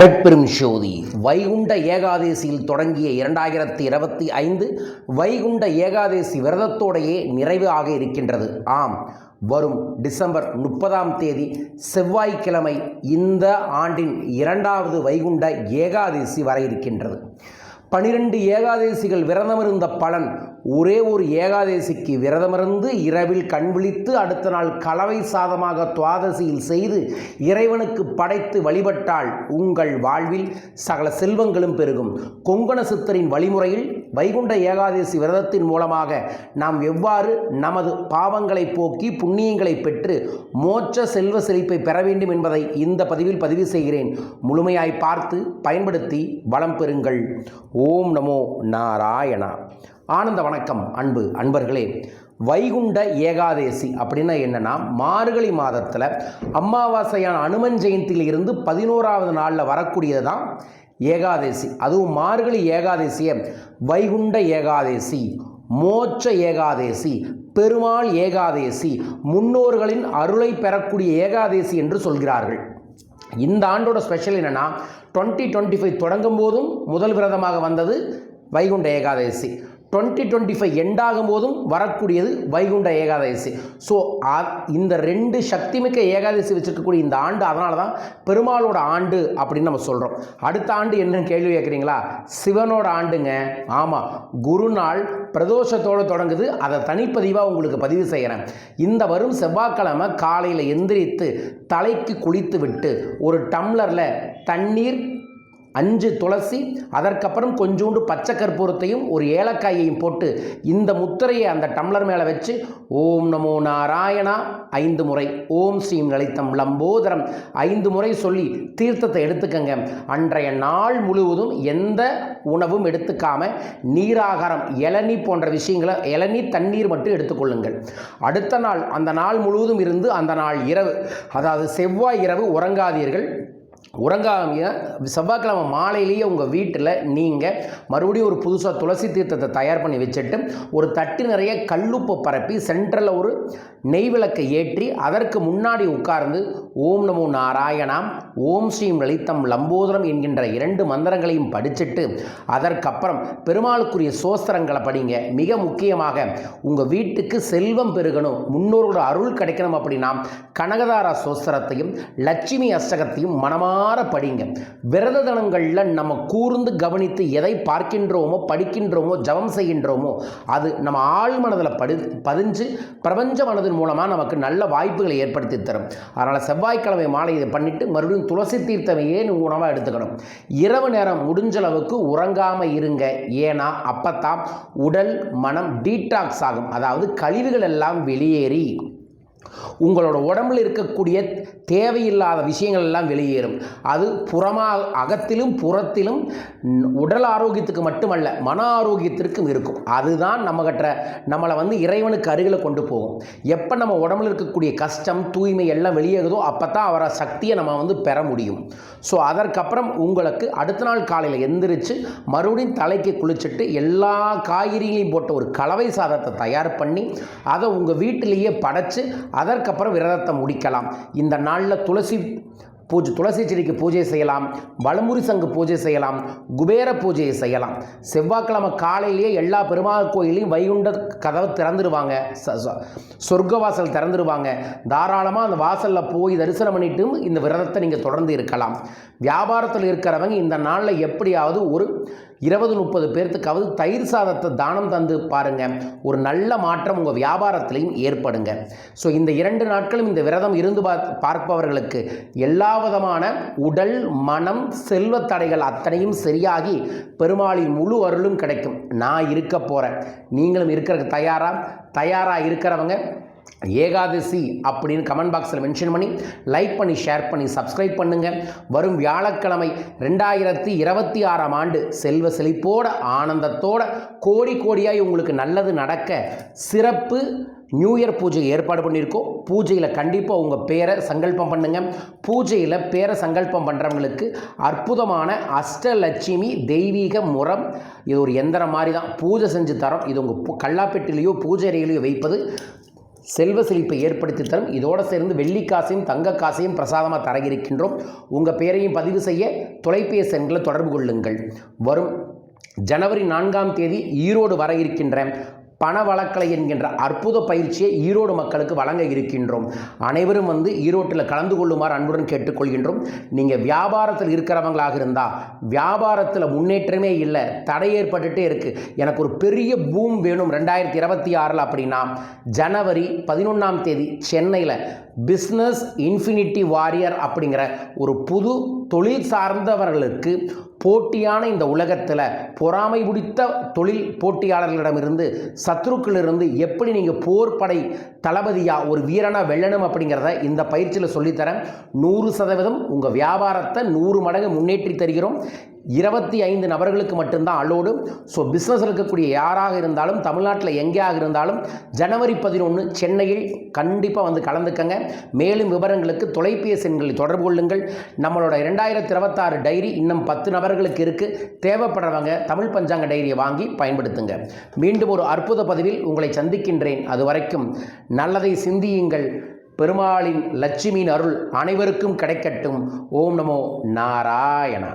அருட்பெரும் ஜோதி வைகுண்ட ஏகாதேசியில் தொடங்கிய 2025 வைகுண்ட ஏகாதேசி விரதத்தோடையே நிறைவு ஆக இருக்கின்றது. ஆம், வரும் டிசம்பர் 30ஆம் தேதி செவ்வாய்க்கிழமை இந்த ஆண்டின் 2வது வைகுண்ட ஏகாதேசி வர இருக்கின்றது. 12 ஏகாதேசிகள் விரதமிருந்த பலன் ஒரே ஒரு ஏகாதேசிக்கு விரதமிருந்து இரவில் கண் விழித்து அடுத்த நாள் கலவை சாதமாக துவாதசியில் செய்து இறைவனுக்கு படைத்து வழிபட்டால் உங்கள் வாழ்வில் சகல செல்வங்களும் பெருகும். கொங்கண சித்தரின் வழிமுறையில் வைகுண்ட ஏகாதேசி விரதத்தின் மூலமாக நாம் எவ்வாறு நமது பாவங்களை போக்கி புண்ணியங்களை பெற்று மோட்ச செல்வ செழிப்பை பெற வேண்டும் என்பதை இந்த பதிவில் பதிவு செய்கிறேன். முழுமையாய் பார்த்து பயன்படுத்தி வளம் பெறுங்கள். ஓம் நமோ நாராயணா. ஆனந்த வணக்கம் அன்பு அன்பர்களே. வைகுண்ட ஏகாதேசி அப்படின்னா என்னன்னா, மார்கழி மாதத்தில் அமாவாசையான அனுமன் ஜெயந்தியில் இருந்து 11வது நாளில் வரக்கூடியது தான் ஏகாதேசி. அதுவும் மார்கழி ஏகாதேசியை வைகுண்ட ஏகாதேசி, மோட்ச ஏகாதேசி, பெருமாள் ஏகாதேசி, முன்னோர்களின் அருளை பெறக்கூடிய ஏகாதேசி என்று சொல்கிறார்கள். இந்த ஆண்டோட ஸ்பெஷல் என்னென்னா, 2025 தொடங்கும் போதும் முதல் விரதமாக வந்தது வைகுண்ட ஏகாதேசி, 2025 எண்டாகும் போதும் வரக்கூடியது வைகுண்ட ஏகாதேசி. ஸோ இந்த 2 சக்திமிக்க ஏகாதேசி வச்சுருக்கக்கூடிய இந்த ஆண்டு, அதனால தான் பெருமாளோட ஆண்டு அப்படின்னு நம்ம சொல்கிறோம். அடுத்த ஆண்டு என்னன்னு கேள்வி கேட்குறீங்களா? சிவனோட ஆண்டுங்க. ஆமாம், குருநாள் பிரதோஷத்தோடு தொடங்குது. அதை தனிப்பதிவாக உங்களுக்கு பதிவு செய்கிறேன். இந்த வரும் செவ்வாய்க்கிழமை காலையில் எந்திரித்து தலைக்கு குளித்து விட்டு ஒரு டம்ளரில் தண்ணீர், 5 துளசி, அதற்கப்புறம் கொஞ்சோண்டு பச்சை கற்பூரத்தையும் ஒரு ஏலக்காயையும் போட்டு இந்த முத்திரையை அந்த டம்ளர் மேலே வச்சு ஓம் நமோ நாராயணா 5 முறை, ஓம் ஸ்ரீம் லலிதம் லம்போதரம் 5 முறை சொல்லி தீர்த்தத்தை எடுத்துக்கங்க. அன்றைய நாள் முழுவதும் எந்த உணவும் எடுத்துக்காம நீராகாரம், இளநீ போன்ற விஷயங்களை, இளநீ தண்ணீர் மட்டும் எடுத்துக்கொள்ளுங்கள். அடுத்த நாள் அந்த நாள் முழுவதும் இருந்து அந்த நாள் இரவு, அதாவது செவ்வாய் இரவு உறங்காதீர்கள். உறங்காமைய செவ்வாய்க்கிழமை மாலையிலேயே உங்கள் வீட்டில் நீங்கள் மறுபடியும் ஒரு புதுசாக துளசி தீர்த்தத்தை தயார் பண்ணி வச்சுட்டு ஒரு தட்டு நிறைய கல்லுப்பை பரப்பி சென்ட்ரலில் ஒரு நெய் விளக்கை ஏற்றி அதற்கு முன்னாடி உட்கார்ந்து ஓம் நமோ நாராயணா, ஓம் ஸ்ரீம் லலிதம் லம்போதரம் என்கின்ற 2 மந்திரங்களையும் படிச்சுட்டு அதற்கப்புறம் பெருமாளுக்குரிய சோஸ்திரங்களை படிங்க. மிக முக்கியமாக உங்கள் வீட்டுக்கு செல்வம் பெருகணும், முன்னோரோட அருள் கிடைக்கணும் அப்படின்னா கனகதாரா சோஸ்திரத்தையும் லட்சுமி அஷ்டகத்தையும் மனமாக படிங்க. விரத தினங்களில் நம்ம கூர்ந்து கவனித்து எதை பார்க்கின்றோமோ, படிக்கின்றோமோ, ஜபம் செய்கின்றோமோ அது நம்ம ஆழ் மனதில் பதிஞ்சு பிரபஞ்ச மனதின் மூலமாக நமக்கு நல்ல வாய்ப்புகளை ஏற்படுத்தி தரும். அதனால் செவ்வாய்க்கிழமை மாலை இதை பண்ணிவிட்டு மறுபடியும் துளசி தீர்த்தமையே உணவாக எடுத்துக்கணும். இரவு நேரம் முடிஞ்ச அளவுக்கு உறங்காமல் இருங்க. ஏன்னா அப்பத்தான் உடல் மனம் டீடாக்ஸ் ஆகும். அதாவது கழிவுகள் எல்லாம் வெளியேறி உங்களோட உடம்பில் இருக்கக்கூடிய தேவையில்லாத விஷயங்கள் எல்லாம் வெளியேறும். அது அகத்திலும் புறத்திலும் உடல் ஆரோக்கியத்துக்கு மட்டுமல்ல, மன ஆரோக்கியத்திற்கும் இருக்கும். அதுதான் நம்மளை இறைவனுக்கு அருகில் கொண்டு போகும். எப்போ நம்ம உடம்பில் இருக்கக்கூடிய கஷ்டம், தூய்மை எல்லாம் வெளியேறுதோ அப்போ தான் அவரை சக்தியை நம்ம பெற முடியும். ஸோ அதற்கப்புறம் உங்களுக்கு அடுத்த நாள் காலையில் எந்திரிச்சு மறுபடியும் தலைக்கு குளிச்சுட்டு எல்லா காய்கறிகளையும் போட்ட ஒரு கலவை சாதத்தை தயார் பண்ணி அதை உங்கள் வீட்டிலேயே படைச்சு அதற்கப்புறம் விரதத்தை முடிக்கலாம். இந்த நாளில் துளசி செடிக்கு பூஜை செய்யலாம், வலமுறி சங்கு பூஜை செய்யலாம், குபேர பூஜையை செய்யலாம். செவ்வாய்க்கிழமை காலையிலேயே எல்லா பெருமாள் கோயிலையும் வைகுண்ட கதவை திறந்துடுவாங்க, சொர்க்க வாசல் திறந்துடுவாங்க. தாராளமாக அந்த வாசலில் போய் தரிசனம் பண்ணிட்டு இந்த விரதத்தை நீங்கள் தொடர்ந்து இருக்கலாம். வியாபாரத்தில் இருக்கிறவங்க இந்த நாளில் எப்படியாவது ஒரு 20-30 பேர்த்துக்காவது தயிர் சாதத்தை தானம் தந்து பாருங்கள். ஒரு நல்ல மாற்றம் உங்கள் வியாபாரத்திலையும் ஏற்படுங்க. ஸோ இந்த 2 நாட்களும் இந்த விரதம் இருந்து பார்ப்பவர்களுக்கு எல்லா விதமான உடல் மனம் செல்வ தடைகள் அத்தனையும் சரியாகி பெருமாளின் முழு அருளும் கிடைக்கும். நான் இருக்க போகிறேன், நீங்களும் இருக்கிறதுக்கு தயாராக இருக்கிறவங்க ஏகாதசி அப்படின்னு கமெண்ட் பாக்ஸில் மென்ஷன் பண்ணி லைக் பண்ணி ஷேர் பண்ணி சப்ஸ்கிரைப் பண்ணுங்கள். வரும் வியாழக்கிழமை 2026ஆம் ஆண்டு செல்வ செழிப்போட ஆனந்தத்தோட கோடியாய் உங்களுக்கு நல்லது நடக்க சிறப்பு நியூ இயர் பூஜை ஏற்பாடு பண்ணியிருக்கோம். பூஜையில் கண்டிப்பாக உங்கள் பேரை சங்கல்பம் பண்ணுங்கள். பூஜையில் பேரை சங்கல்பம் பண்ணுறவங்களுக்கு அற்புதமான அஷ்டலட்சுமி தெய்வீக முறம், இது ஒரு எந்திரம் மாதிரி தான் பூஜை செஞ்சு தரோம். இது உங்கள் கல்லாப்பெட்டிலேயோ பூஜை அறையிலையோ வைப்பது செல்வ செழிப்பை ஏற்படுத்தி தரும். இதோடு சேர்ந்து வெள்ளிக்காசையும் தங்க காசையும் பிரசாதமாக தர இருக்கின்றோம். உங்கள் பெயரையும் பதிவு செய்ய தொலைபேசி எண்களை தொடர்பு கொள்ளுங்கள். வரும் ஜனவரி 4ஆம் தேதி ஈரோடு வர இருக்கின்ற பணவளக்கலை என்கின்ற அற்புத பயிற்சியை ஈரோடு மக்களுக்கு வழங்க இருக்கின்றோம். அனைவரும் ஈரோட்டில் கலந்து கொள்ளுமாறு அன்புடன் கேட்டுக்கொள்கின்றோம். நீங்கள் வியாபாரத்தில் இருக்கிறவங்களாக இருந்தால் வியாபாரத்தில் முன்னேற்றமே இல்லை, தடை ஏற்பட்டுகிட்டே இருக்குது, எனக்கு ஒரு பெரிய பூம் வேணும் 2026 அப்படின்னா ஜனவரி 11ஆம் தேதி சென்னையில் பிஸ்னஸ் இன்ஃபினிட்டி வாரியர் அப்படிங்கிற ஒரு புது தொழில் சார்ந்தவர்களுக்கு போட்டியான இந்த உலகத்தில் பொறாமை பிடித்த தொழில் போட்டியாளர்களிடமிருந்து சத்ருக்களிலிருந்து எப்படி நீங்கள் போர்படை தளபதியாக ஒரு வீரனாக வெல்லணும் அப்படிங்கிறத இந்த பயிற்சியில் சொல்லித்தரேன். 100% உங்கள் வியாபாரத்தை 100 மடங்கு முன்னேற்றி தருகிறோம். 25 நபர்களுக்கு மட்டும்தான் அலோடு. ஸோ பிஸ்னஸ் இருக்கக்கூடிய யாராக இருந்தாலும் தமிழ்நாட்டில் எங்கேயாக இருந்தாலும் ஜனவரி 11 சென்னையில் கண்டிப்பாக கலந்துக்கங்க. மேலும் விவரங்களுக்கு தொலைபேசி எண்களில் தொடர்பு கொள்ளுங்கள். நம்மளோட 2026 டைரி இன்னும் 10 நபர்களுக்கு இருக்குது. தேவைப்படுறவங்க தமிழ் பஞ்சாங்க டைரியை வாங்கி பயன்படுத்துங்க. மீண்டும் ஒரு அற்புத பதிவில் உங்களை சந்திக்கின்றேன். அது வரைக்கும் நல்லதை சிந்தியுங்கள். பெருமாளின் லட்சுமியின் அருள் அனைவருக்கும் கிடைக்கட்டும். ஓம் நமோ நாராயண.